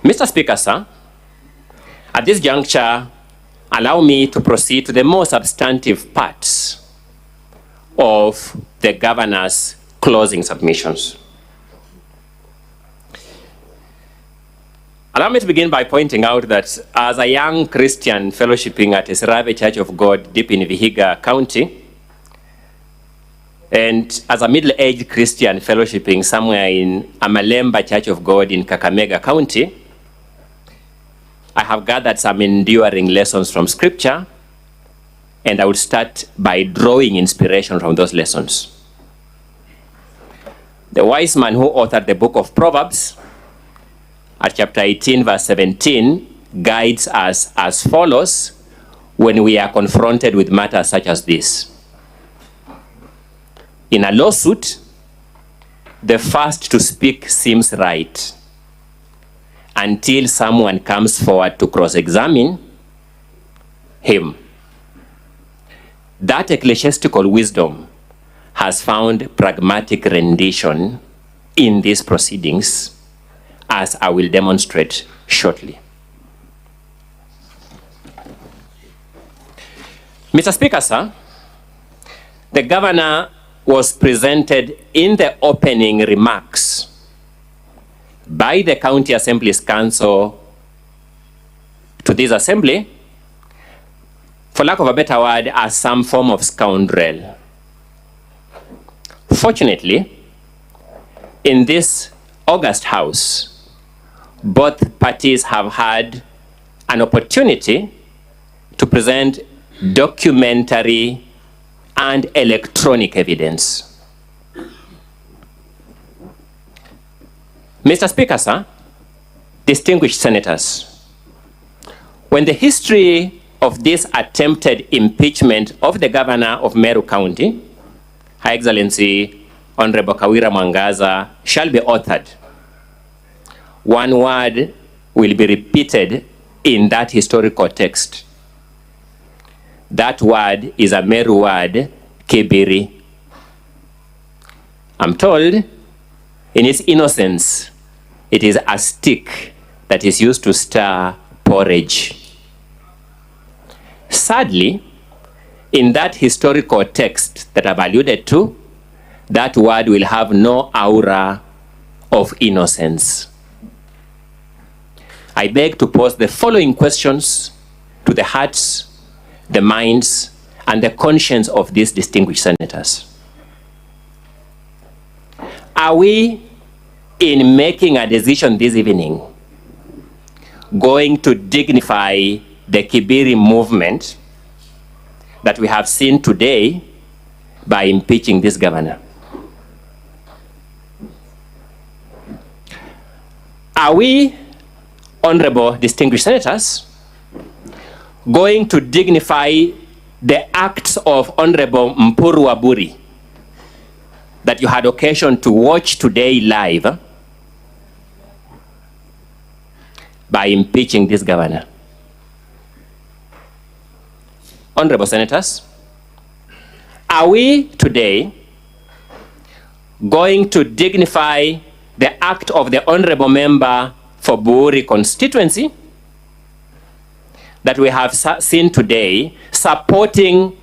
Mr. Speaker, sir, at this juncture, allow me to proceed to the more substantive parts of the governor's closing submissions. Allow me to begin by pointing out that as a young Christian fellowshipping at Esrave Church of God deep in Vihiga County, and as a middle-aged Christian fellowshipping somewhere in Amalemba Church of God in Kakamega County, I have gathered some enduring lessons from Scripture, and I will start by drawing inspiration from those lessons. The wise man who authored the book of Proverbs, at chapter 18, verse 17, guides us as follows when we are confronted with matters such as this. In a lawsuit, the first to speak seems right until someone comes forward to cross-examine him. That ecclesiastical wisdom has found pragmatic rendition in these proceedings, as I will demonstrate shortly. Mr. Speaker, sir, the governor was presented in the opening remarks by the County Assembly's Council to this assembly, for lack of a better word, as some form of scoundrel. Fortunately, in this august house, both parties have had an opportunity to present documentary and electronic evidence. Mr. Speaker, sir, distinguished senators, when the history of this attempted impeachment of the governor of Meru County, Her Excellency Honorable Kawira Mwangaza, shall be authored, one word will be repeated in that historical text. That word is a Meru word, kibiri. I'm told, in its innocence, it is a stick that is used to stir porridge. Sadly, in that historical text that I've alluded to, that word will have no aura of innocence. I beg to pose the following questions to the hearts, the minds, and the conscience of these distinguished senators. Are we, in making a decision this evening, going to dignify the Kibiri movement that we have seen today by impeaching this governor? Are we, honorable distinguished senators, going to dignify the acts of Honorable Mpuru Waburi that you had occasion to watch today live by impeaching this governor? Honorable senators, are we today going to dignify the act of the honorable member for Buri constituency that we have seen today supporting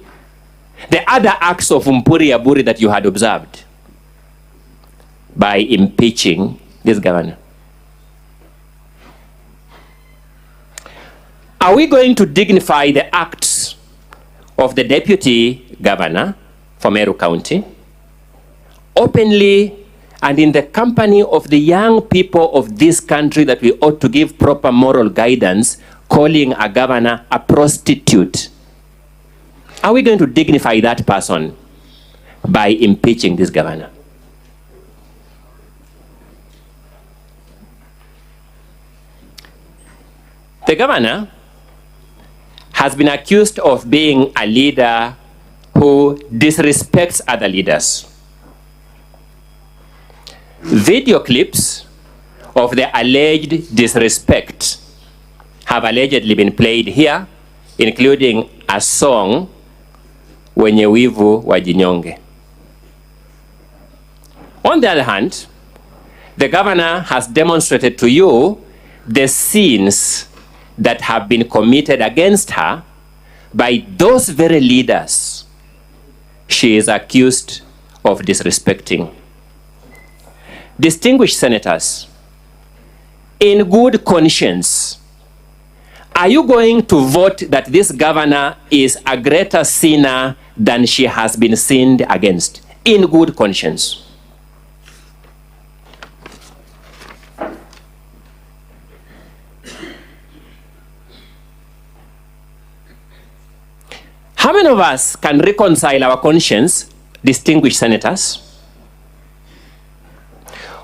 the other acts of Mpuri Aburi that you had observed by impeaching this governor? Are we going to dignify the acts of the deputy governor for Meru County openly and in the company of the young people of this country that we ought to give proper moral guidance, calling a governor a prostitute? Are we going to dignify that person by impeaching this governor? The governor has been accused of being a leader who disrespects other leaders. Video clips of the alleged disrespect have allegedly been played here, including a song, Wenye Wivu Wajinyonge. On the other hand, the governor has demonstrated to you the sins that have been committed against her by those very leaders she is accused of disrespecting. Distinguished senators, in good conscience, are you going to vote that this governor is a greater sinner than she has been sinned against? In good conscience. How many of us can reconcile our conscience, distinguished senators,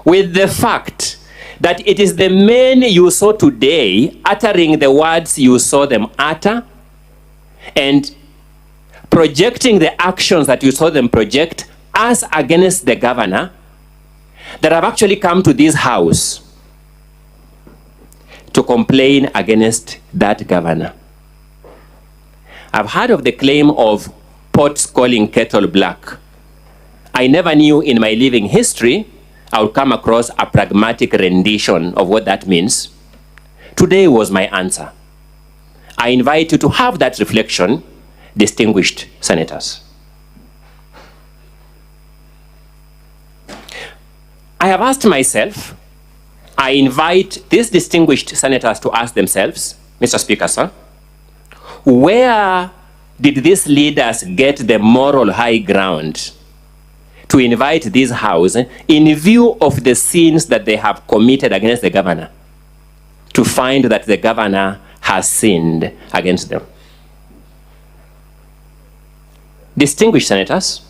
with the fact that it is the men you saw today uttering the words you saw them utter and projecting the actions that you saw them project as against the governor that have actually come to this house to complain against that governor? I've heard of the claim of pots calling kettle black. I never knew in my living history I would come across a pragmatic rendition of what that means. Today was my answer. I invite you to have that reflection, distinguished senators. I have asked myself, I invite these distinguished senators to ask themselves, Mr. Speaker, sir, where did these leaders get the moral high ground to invite this house in view of the sins that they have committed against the governor to find that the governor has sinned against them? Distinguished senators,